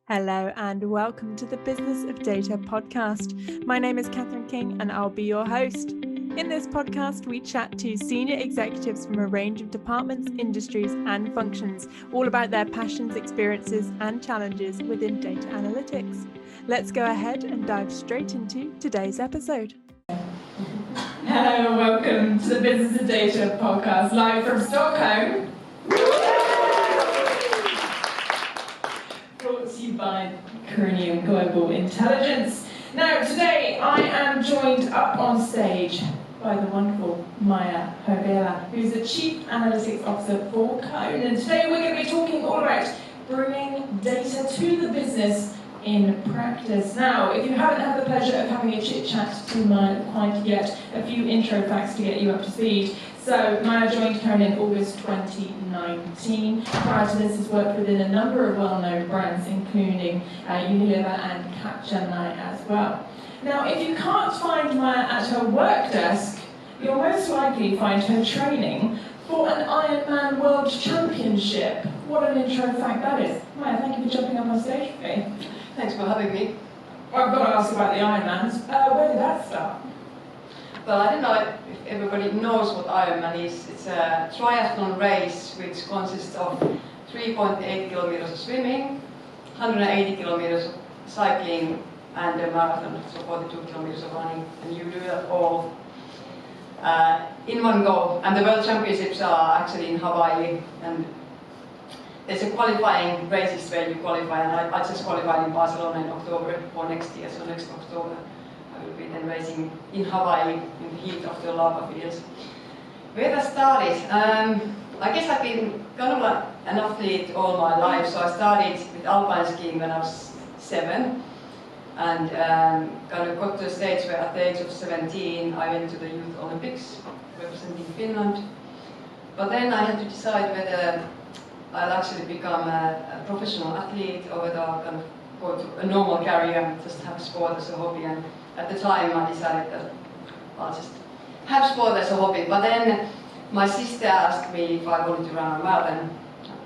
Hello and welcome to the Business of Data podcast. My name is Catherine King and I'll be your host. In this podcast, we chat to senior executives from a range of departments, industries and functions, all about their passions, experiences and challenges within data analytics. Let's go ahead and dive straight into today's episode. Hello, welcome to the Business of Data podcast, live from Stockholm. Brought to you by Corinium Global Intelligence. Now, today I am joined up on stage by the wonderful Maija, Hovila, who's the Chief Analytics Officer for Cone. And today we're going to be talking all about bringing data to the business in practice. Now, if you haven't had the pleasure of having a chit-chat to Maija quite yet, a few intro facts to get you up to speed. So, Maija joined Cone in August 2019. Prior to this, has worked within a number of well-known brands, including Unilever and Capgemini as well. Now, if you can't find Maija at her work desk, you'll most likely find her training for an Ironman World Championship. What an intro fact that is. Maija, thank you for jumping up on stage with me. Thanks for having me. Well, I've got to ask about the Ironmans. Where did that start? Well, I don't know if everybody knows what Ironman is. It's a triathlon race which consists of 3.8 kilometers of swimming, 180 kilometers of cycling, and a marathon, so 42 kilometers of running. And you do that all in one go. And the World Championships are actually in Hawaii. And there's a qualifying races where you qualify, and I just qualified in Barcelona in October for next year, so next October. I will be then racing in Hawaii in the heat of the lava fields. Where that started? I guess I've been kind of like an athlete all my life. So I started with alpine skiing when I was 7, and kind of got to a stage where at the age of 17 I went to the Youth Olympics representing Finland. But then I had to decide whether I'll actually become a professional athlete or whether I'll kind of go to a normal career and just have sport as a hobby. And at the time I decided that I'll just have sport as a hobby. But then my sister asked me if I wanted to run a marathon.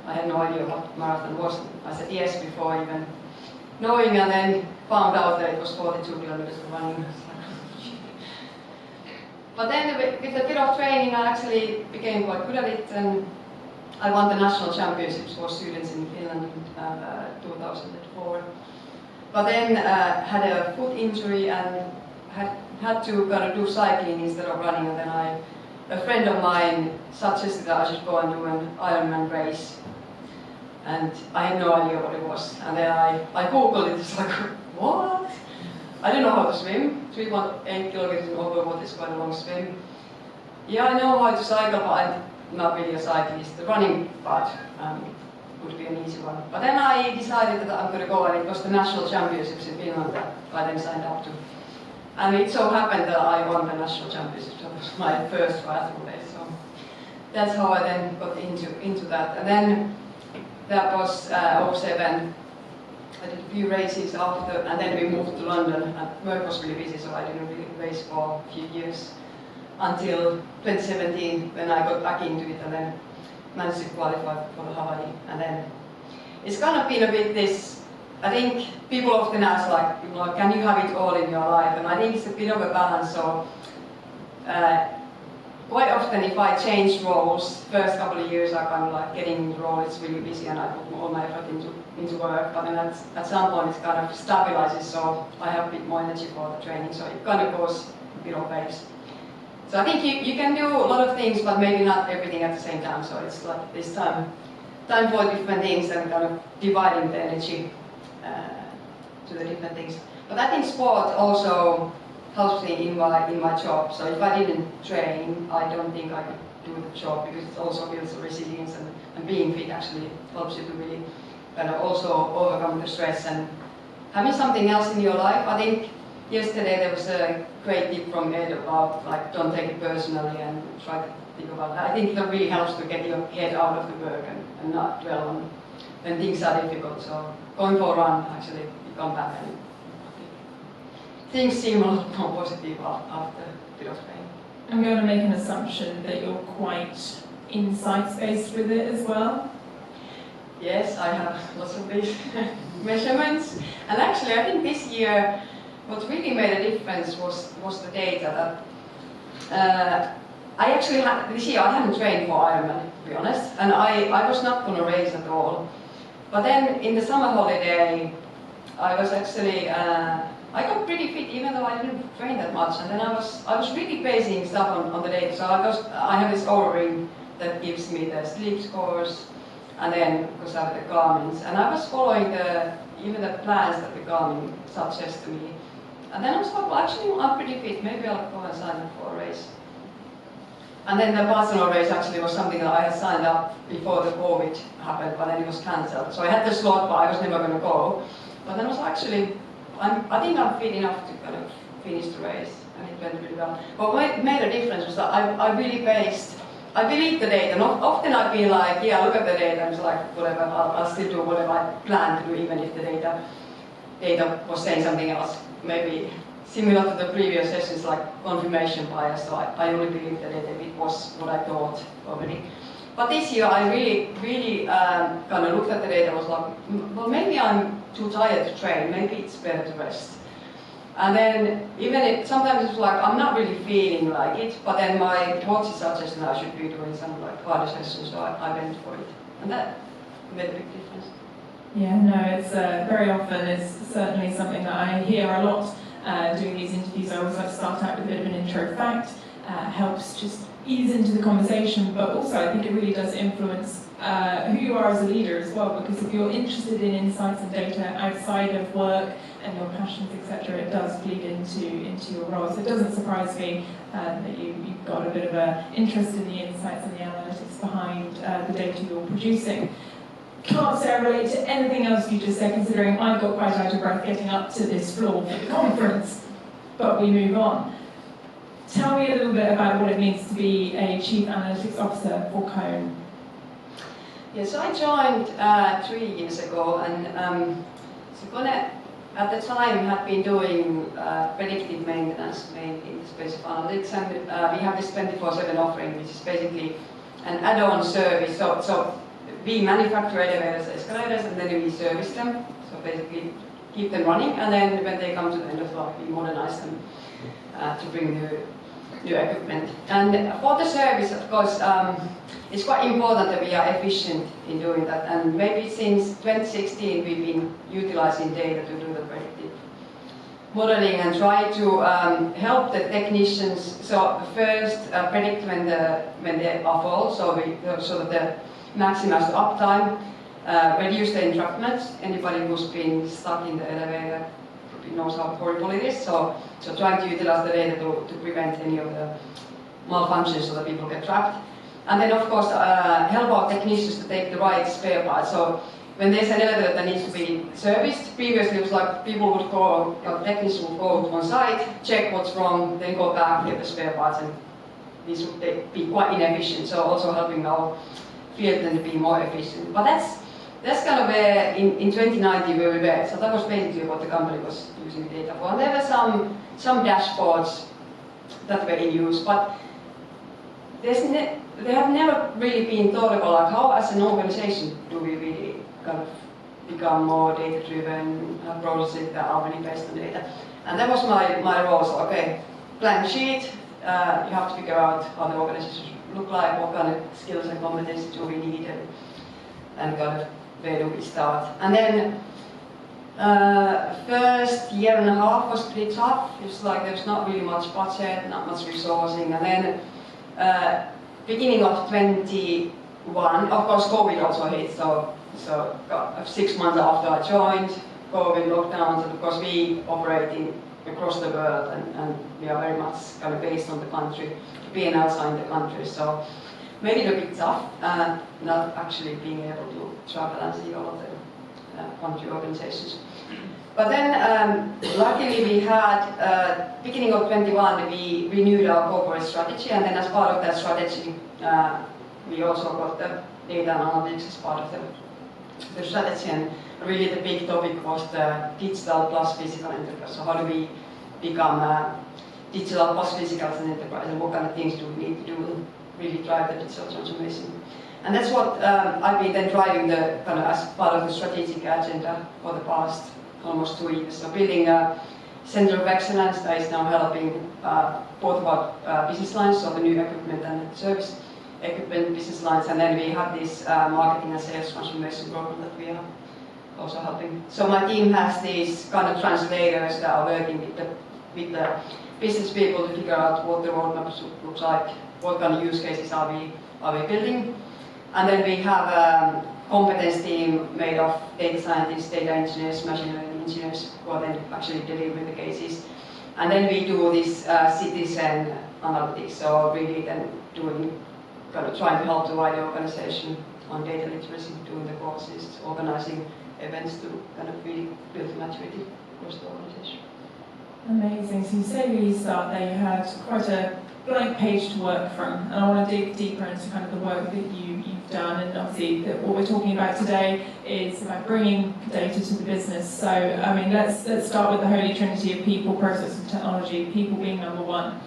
I had no idea what marathon was. I said yes before even knowing, and then found out that it was 42 kilometers of running. But then with a bit of training I actually became quite good at it, and I won the national championships for students in Finland in 2004. But then had a foot injury and had to kind of do cycling instead of running, and then a friend of mine suggested that I should go and do an Ironman race. And I had no idea what it was. And then I googled it, it's like, what? I don't know how to swim. 3.8 kilometers in overwater is quite a long swim. Yeah, I know how to cycle, but I'm not really a cyclist. The running part would be an easy one. But then I decided that I'm going to go, and it was the national championships in Finland that I then signed up to. And it so happened that I won the national championships. That was my first triathlon race. So that's how I then got into that. And then that was 07. I did a few races after, and then we moved to London. And work was really busy, so I didn't really race for a few years until 2017 when I got back into it and then managed to qualify for the Hawaii. And then it's kind of been a bit this, I think people often ask like, can you have it all in your life? And I think it's a bit of a balance. So quite often if I change roles, first couple of years I kind of like getting in the role, it's really busy and I put all my effort into work. But then at some point it kind of stabilizes, so I have a bit more energy for the training. So it kind of goes a bit of pace. So I think you can do a lot of things, but maybe not everything at the same time. So it's like this time for different things and kind of dividing the energy to the different things. But I think sport also helps me in my job. So if I didn't train, I don't think I could do the job, because it also builds resilience, and being fit actually helps you to really kind of also overcome the stress and having something else in your life. I think yesterday there was a great tip from Ed about like don't take it personally and try to think about that. I think that really helps to get your head out of the work and not dwell on when things are difficult. So going for a run, actually you come back and things seem a lot more positive after a bit of training. I'm going to make an assumption that you're quite insights-based with it as well. Yes, I have lots of these measurements. And actually, I think this year, what really made a difference was the data that I actually had, this year I haven't trained for Ironman, to be honest, and I was not going to race at all. But then in the summer holiday, I was actually, I got pretty fit even though I didn't train that much, and then I was really basing stuff on the data. So I have this Oura ring that gives me the sleep scores, and then because I have the Garmin's, and I was following even the plans that the Garmin suggests to me. And then I was like, well, actually I'm pretty fit, maybe I'll go and sign up for a race. And then the Barcelona race actually was something that I had signed up before the COVID happened, but then it was cancelled. So I had the slot, but I was never going to go. But then I was actually, I think I'm fit enough to kind of finish the race, and it went really well. But what made a difference was that I really I believed the data. Not often I'd be like, yeah, look at the data, and it's like, whatever, I'll still do whatever I plan to do, even if the data was saying something else. Maybe similar to the previous sessions, like confirmation bias, so I only believed the data if it was what I thought already. But this year I really kind of looked at the data and was like, well, maybe I'm too tired to train, maybe it's better to rest. And then even if sometimes it's like I'm not really feeling like it, but then my watch suggested I should be doing some like harder sessions, so I went for it. And that made a big difference. Yeah, no, it's very often it's certainly something that I hear a lot doing these interviews. I always like to start out with a bit of an intro fact, helps just ease into the conversation, but also I think it really does influence who you are as a leader as well, because if you're interested in insights and data outside of work and your passions, etc., it does bleed into your role. So it doesn't surprise me that you've got a bit of an interest in the insights and the analytics behind the data you're producing. Can't say I relate to anything else you just said, considering I got quite out of breath getting up to this floor for the conference, but we move on. Tell me a little bit about what it means to be a Chief Analytics Officer for Cone. Yes, I joined 3 years ago, and at the time had been doing predictive maintenance mainly in the space of analytics, and we have this 24/7 offering, which is basically an add-on service. So we manufacture elevators, escalators, and then we service them. So basically keep them running, and then when they come to the end of life, we modernize them to bring new equipment. And for the service, of course, it's quite important that we are efficient in doing that. And maybe since 2016, we've been utilizing data to do the predictive modeling and try to help the technicians. So first, predict when they are full, so that they maximize the uptime, reduce the entrapment. Anybody who's been stuck in the elevator knows how horrible it is. So trying to utilize the data to prevent any of the malfunctions so that people get trapped. And then of course help our technicians to take the right spare parts. So when there's an elevator that needs to be serviced, previously it was like people would go, technicians would go to one site, check what's wrong, then go back, get the spare parts, and these would be quite inefficient. So also helping our field then to be more efficient. But that's kind of where in 2019 where we were. So that was basically what the company was using data for. And there were some dashboards that were in use, but they have never really been thought about like how as an organization do we really kind of become more data driven, have processes that are really based on data. And that was my role. So okay, blank sheet, you have to figure out how the organization should look like, what kind of skills and competencies do we need, and kind of where do we start. And then first year and a half was pretty tough. It's like there's not really much budget, not much resourcing. And then beginning of 21, of course COVID also hit, so 6 months after I joined, COVID lockdowns, and of course we operating across the world, and we are very much kind of based on the country, being outside the country, so made it a bit tough, not actually being able to travel and see all of the country organizations. But then, luckily we had, beginning of 21, we renewed our corporate strategy, and then as part of that strategy, we also got the data analytics as part of the strategy, and really the big topic was the digital plus physical enterprise. So how do we become digital plus physical as an enterprise, and what kind of things do we need to do really drive the digital transformation. And that's what I've been then driving the kind of as part of the strategic agenda for the past almost 2 years. So building a center of excellence that is now helping both about business lines, so the new equipment and service equipment business lines, and then we have this marketing and sales transformation program that we are also helping. So my team has these kind of translators that are working with the business people to figure out what the roadmap looks like, what kind of use cases are we building. And then we have a competence team made of data scientists, data engineers, machine learning engineers who are then actually delivering the cases. And then we do this citizen analytics, so really then doing, kind of trying to help the wider organization on data literacy, doing the courses, organizing events to kind of really build maturity across the organization. Amazing. So you say we start there, you had quite a blank page to work from, and I want to dig deeper into kind of the work that you've done, and obviously that what we're talking about today is about bringing data to the business. So I mean, let's start with the holy trinity of people, process and technology, people being number one.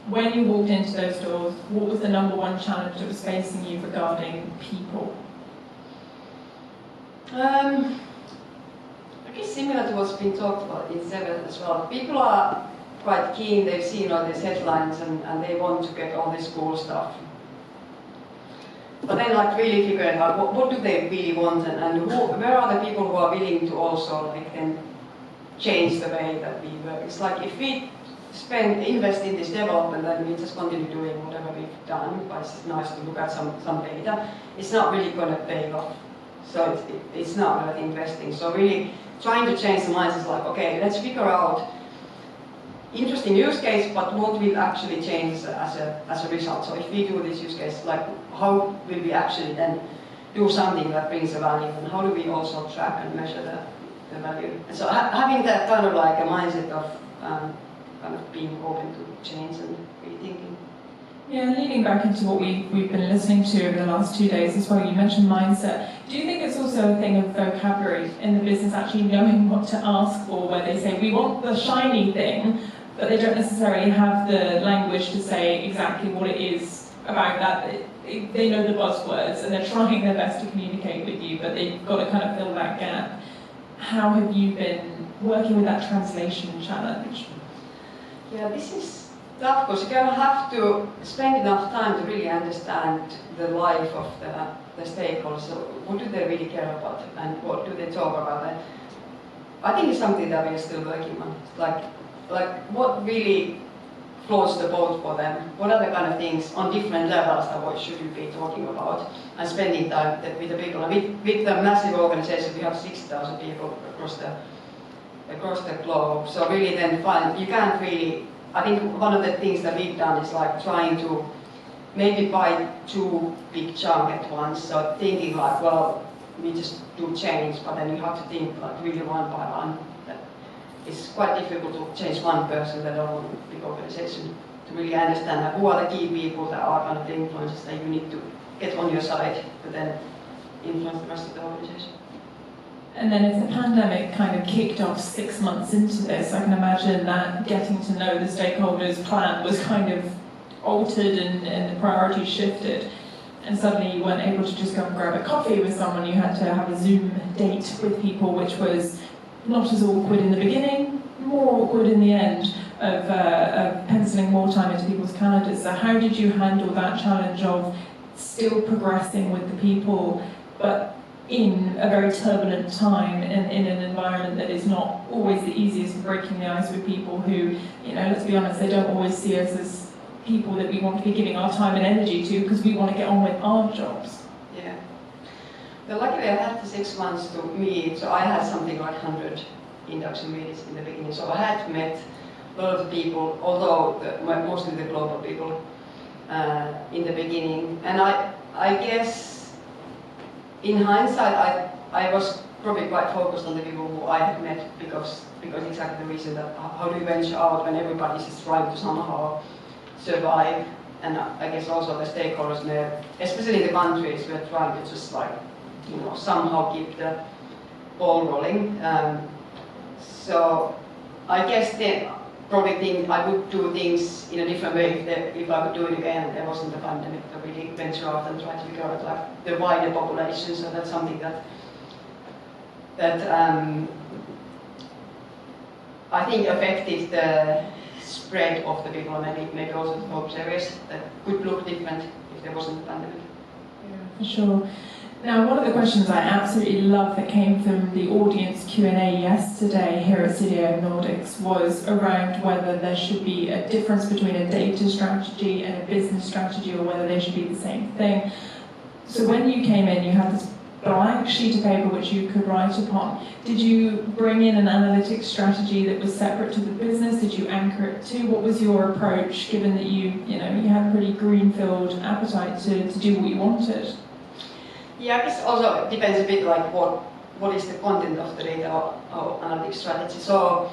When you walked into those doors, what was the number one challenge that was facing you regarding people? I guess similar to what's been talked about in Seven as well. People are quite keen, they've seen all these headlines and they want to get all this cool stuff. But then like really figuring out what do they really want and where are the people who are willing to also like then change the way that we work. It's like if we invest in this development and we just continue doing whatever we've done, but it's nice to look at some data, it's not really going to pay off. So it's not worth investing. So really trying to change the minds is like, okay, let's figure out interesting use case, but what will actually change as a result. So if we do this use case, like how will we actually then do something that brings a value, and how do we also track and measure the value? And so having that kind of like a mindset of kind of being open to change and rethinking. Yeah, leading back into what we've been listening to over the last 2 days as well, you mentioned mindset. Do you think it's also a thing of vocabulary in the business, actually knowing what to ask for, where they say, we want the shiny thing, but they don't necessarily have the language to say exactly what it is about that? They know the buzzwords and they're trying their best to communicate with you, but they've got to kind of fill that gap. How have you been working with that translation challenge? Yeah, this is tough because you kind of have to spend enough time to really understand the life of the stakeholders. So what do they really care about and what do they talk about? And I think it's something that we are still working on. Like what really floats the boat for them? What are the kind of things on different levels that what should you be talking about and spending time with the people? And with the massive organization, we have 60,000 people across the globe. So really then you can't really, I think one of the things that we've done is like trying to maybe buy too big chunk at once. So thinking like, well, we just do change, but then you have to think like really one by one. It's quite difficult to change one person, let alone a big organization, to really understand who are the key people that are kind of the influences that you need to get on your side to then influence the rest of the organization. And then if the pandemic kind of kicked off 6 months into this, I can imagine that getting to know the stakeholders' plan was kind of altered and the priorities shifted. And suddenly you weren't able to just go and grab a coffee with someone, you had to have a Zoom date with people, which was not as awkward in the beginning, more awkward in the end of penciling more time into people's calendars. So how did you handle that challenge of still progressing with the people, but in a very turbulent time in an environment that is not always the easiest for breaking the ice with people who, you know, let's be honest, they don't always see us as people that we want to be giving our time and energy to because we want to get on with our jobs. Yeah. Well, luckily I had the 6 months to meet, so I had something like 100 induction meetings in the beginning. So I had met a lot of people, although mostly the global people in the beginning. And I guess in hindsight I was probably quite focused on the people who I had met because exactly the reason that how do you venture out when everybody is trying to somehow survive, and I guess also the stakeholders there, especially the countries, were trying to just like, you know, somehow keep the ball rolling. So I guess the probably think I would do things in a different way if I would do it again and there wasn't a pandemic. I really venture out and try to figure out like the wider population. So that's something that I think affected the spread of the people, maybe also the focus areas that could look different if there wasn't a pandemic. Yeah, for sure. Now, one of the questions I absolutely love that came from the audience Q&A yesterday here at CDO Nordics was around whether there should be a difference between a data strategy and a business strategy, or whether they should be the same thing. So when you came in, you had this blank sheet of paper which you could write upon. Did you bring in an analytics strategy that was separate to the business? Did you anchor it to? What was your approach, given that you had a pretty greenfield appetite to do what you wanted? Yeah, I guess also it depends a bit like what is the content of the data or analytics strategy. So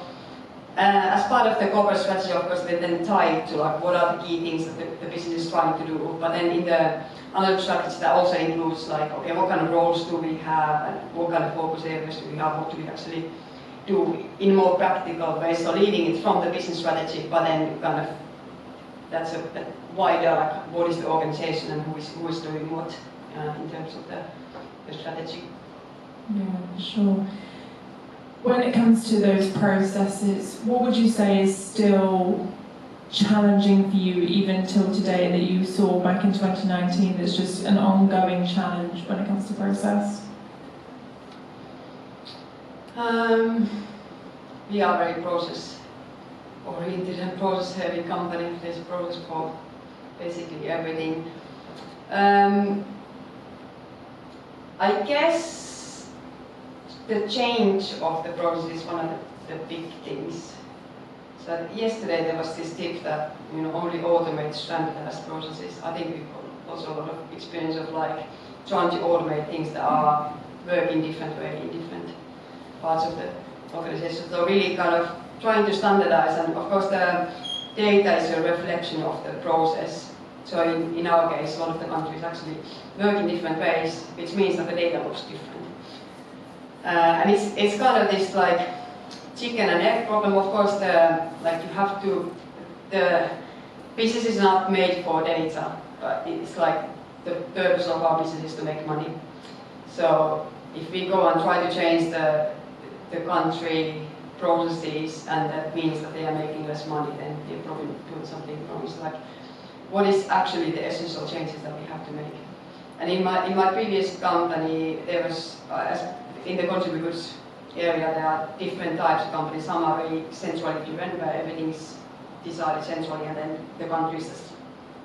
as part of the corporate strategy, of course, they then tie it to like what are the key things that the business is trying to do. But then in the analytics strategy, that also includes like, okay, what kind of roles do we have and what kind of focus areas do we have, what do we actually do in more practical ways. So leading it from the business strategy, but then kind of that's a wider like what is the organization and who is doing what in terms of the strategy. Yeah, sure. When it comes to those processes, what would you say is still challenging for you even till today that you saw back in 2019 that's just an ongoing challenge when it comes to process? We are very process-oriented and process-heavy company. There's a process for basically everything. I guess the change of the process is one of the big things. So yesterday there was this tip that only automate standardized processes. I think we've also a lot of experience of like trying to automate things that are working different way in different parts of the organization. So really kind of trying to standardize, and of course the data is a reflection of the process. So in our case, one of the countries actually work in different ways, which means that the data looks different. And it's kind of this like chicken and egg problem. Of course, the business is not made for data, but it's like the purpose of our business is to make money. So if we go and try to change the country processes, and that means that they are making less money, then they're probably doing something wrong. It's like, what is actually the essential changes that we have to make? And in my previous company, there was, in the consumer goods area, there are different types of companies. Some are very centrally driven, where everything is decided centrally, and then the countries just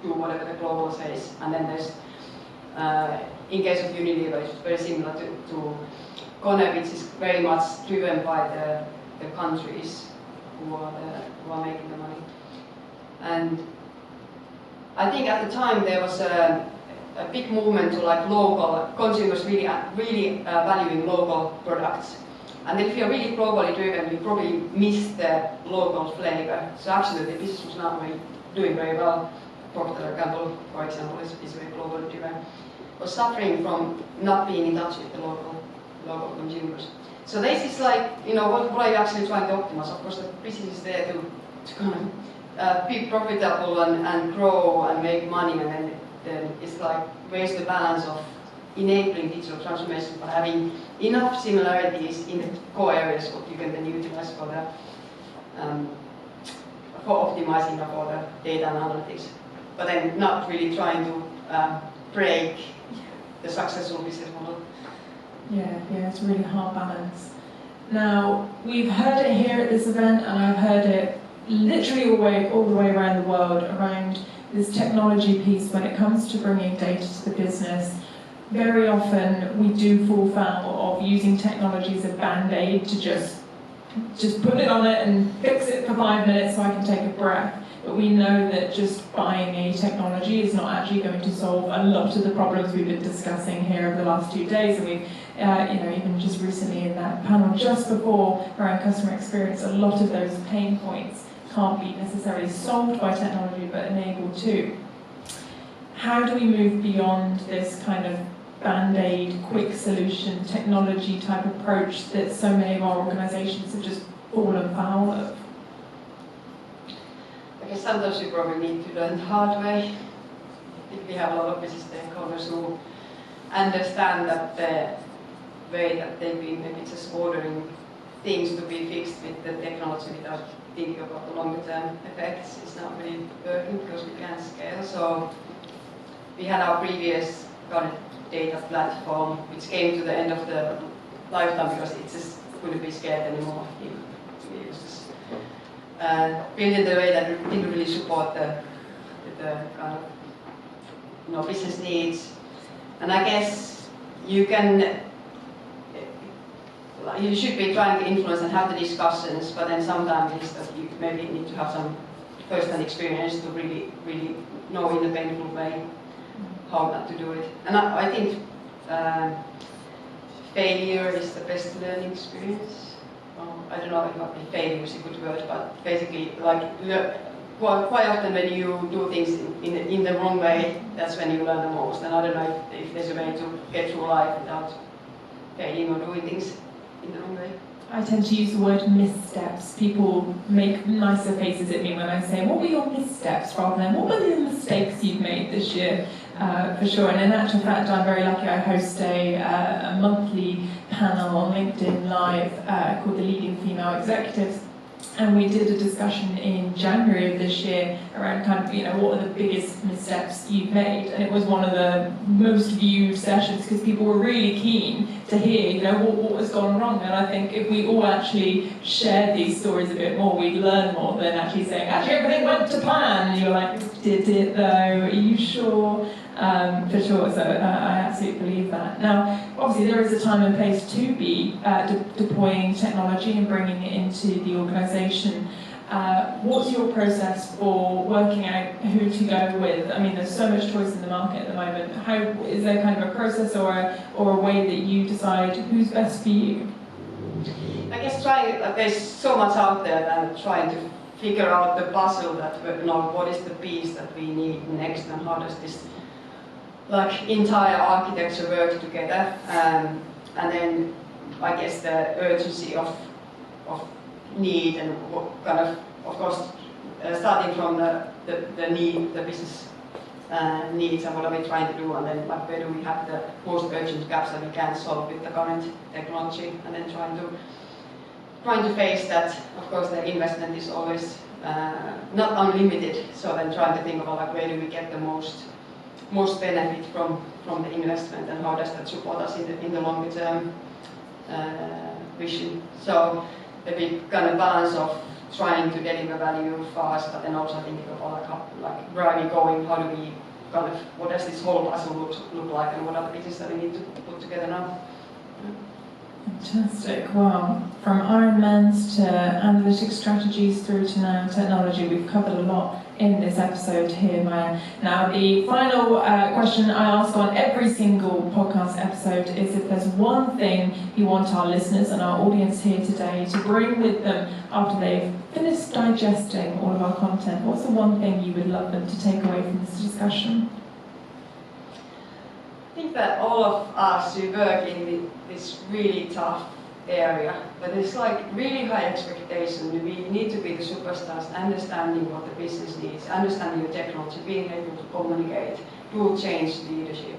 do whatever the global says. And then there's, in case of Unilever, it's very similar to Kone, which is very much driven by the countries who are making the money. And I think at the time there was a big movement to like local consumers really valuing local products. And then if you're really globally driven, you probably miss the local flavor. So actually the business was not really doing very well. Procter & Gamble, for example, is very globally driven. Was suffering from not being in touch with the local consumers. So this is like, what are you actually trying to optimize? Of course the business is there to kind of be profitable and grow and make money, and then it's like where's the balance of enabling digital transformation by having enough similarities in the core areas what you can then utilize for optimizing for the data and analytics, but then not really trying to break the successful business model. Yeah, it's a really hard balance. Now, we've heard it here at this event, and I've heard it literally all the way around the world, around this technology piece when it comes to bringing data to the business. Very often we do fall foul of using technology as a band-aid to just put it on it and fix it for 5 minutes so I can take a breath. But we know that just buying a technology is not actually going to solve a lot of the problems we've been discussing here over the last 2 days. And we've, even just recently in that panel just before around customer experience, a lot of those pain points can't be necessarily solved by technology, but enabled to. How do we move beyond this kind of band-aid, quick solution, technology type approach that so many of our organisations have just fallen foul of? I guess sometimes you probably need to learn the hard way. If we have a lot of business stakeholders who understand that the way that they've been maybe just ordering things to be fixed with the technology without thinking about the longer term effects is not really working because we can't scale. So we had our previous kind of data platform which came to the end of the lifetime because it just couldn't be scaled anymore. It was just built in the way that it didn't really support the kind of business needs. And I guess you should be trying to influence and have the discussions, but then sometimes it's that you maybe need to have some first-hand experience to really know in a painful way how not to do it. And I think failure is the best learning experience. I don't know if failure is a good word, but basically, like quite often when you do things in the wrong way, that's when you learn the most. And I don't know if there's a way to get through life without failing or doing things in the wrong way. I tend to use the word missteps. People make nicer faces at me when I say, what were your missteps, rather than what were the mistakes you've made this year, for sure. And in actual fact, I'm very lucky. I host a monthly panel on LinkedIn Live called The Leading Female Executives. And we did a discussion in January of this year around kind of, what are the biggest missteps you've made? And it was one of the most viewed sessions because people were really keen to hear, what has gone wrong. And I think if we all actually shared these stories a bit more, we'd learn more than actually saying, actually everything went to plan. And you're like, did it though? Are you sure? For sure, so I absolutely believe that. Now, obviously there is a time and place to be deploying technology and bringing it into the organisation. What's your process for working out who to go with? I mean, there's so much choice in the market at the moment. How is there kind of a process or a way that you decide who's best for you? I guess there's so much out there than trying to figure out the puzzle that what is the piece that we need next and how does this entire architecture work together, and then I guess the urgency of need and what kind of course, starting from the need, the business needs and what are we trying to do, and then where do we have the most urgent gaps that we can solve with the current technology, and then trying to face that. Of course, the investment is always not unlimited, so then trying to think about where do we get the most benefit from the investment and how does that support us in the longer term vision. So a big kind of balance of trying to deliver value fast, but then also thinking about where are we going, how do we what does this whole puzzle look like, and what are the pieces that we need to put together now. Fantastic. Well, from Ironmans to analytics strategies through to now technology, we've covered a lot in this episode here, Maija. Now, the final question I ask on every single podcast episode is if there's one thing you want our listeners and our audience here today to bring with them after they've finished digesting all of our content, what's the one thing you would love them to take away from this discussion? I think that all of us, we work in this really tough area, but it's really high expectation. We need to be the superstars, understanding what the business needs, understanding the technology, being able to communicate, do change leadership,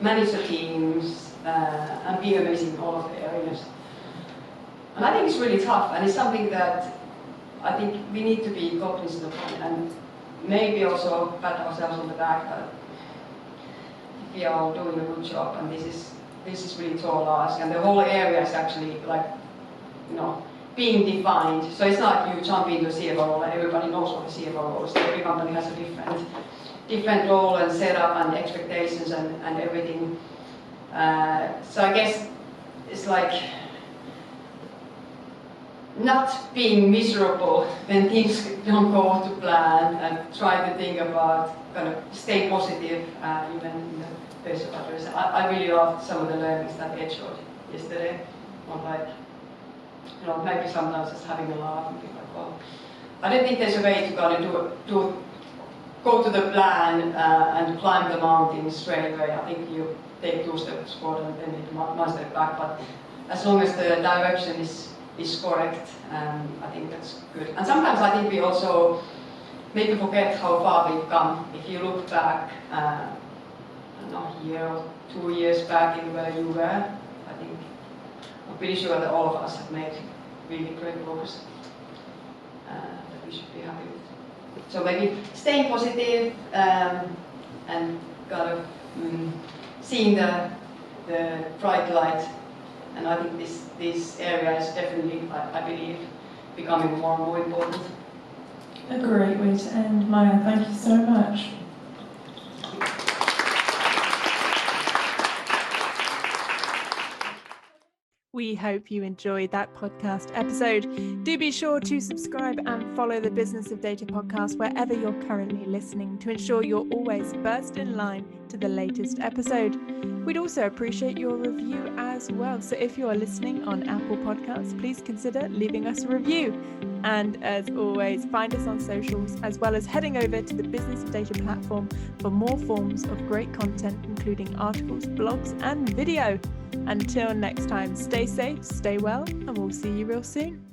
manage the teams, and be amazing in all of the areas. And I think it's really tough, and it's something that I think we need to be cognizant of, and maybe also pat ourselves on the back that we are doing a good job, and this is really tall ask, and the whole area is actually being defined. So it's not you jump into a CFO role and everybody knows what the CFO role is. Every company has a different role and setup and expectations and everything. So I guess it's not being miserable when things don't go to plan, and try to think about stay positive even in the face of others. I really loved some of the learnings that Ed showed yesterday on maybe sometimes just having a laugh and be well, I don't think there's a way to go to the plan and climb the mountain straight away. I think you take 2 steps forward and then take 1 step back, but as long as the direction is correct, I think that's good. And sometimes I think we also maybe forget how far we've come. If you look back, a year or 2 years back in where you were, I'm pretty sure that all of us have made really great progress that we should be happy with. So maybe staying positive and kind of seeing the bright light. And I think this area is definitely, I believe, becoming more and more important. A great way to end, Maija. Thank you so much. We hope you enjoyed that podcast episode. Do be sure to subscribe and follow the Business of Data podcast wherever you're currently listening to ensure you're always first in line to the latest episode. We'd also appreciate your review as well. So if you are listening on Apple Podcasts, please consider leaving us a review. And as always, find us on socials as well as heading over to the Business of Data platform for more forms of great content, including articles, blogs, and video. Until next time, stay safe, stay well, and we'll see you real soon.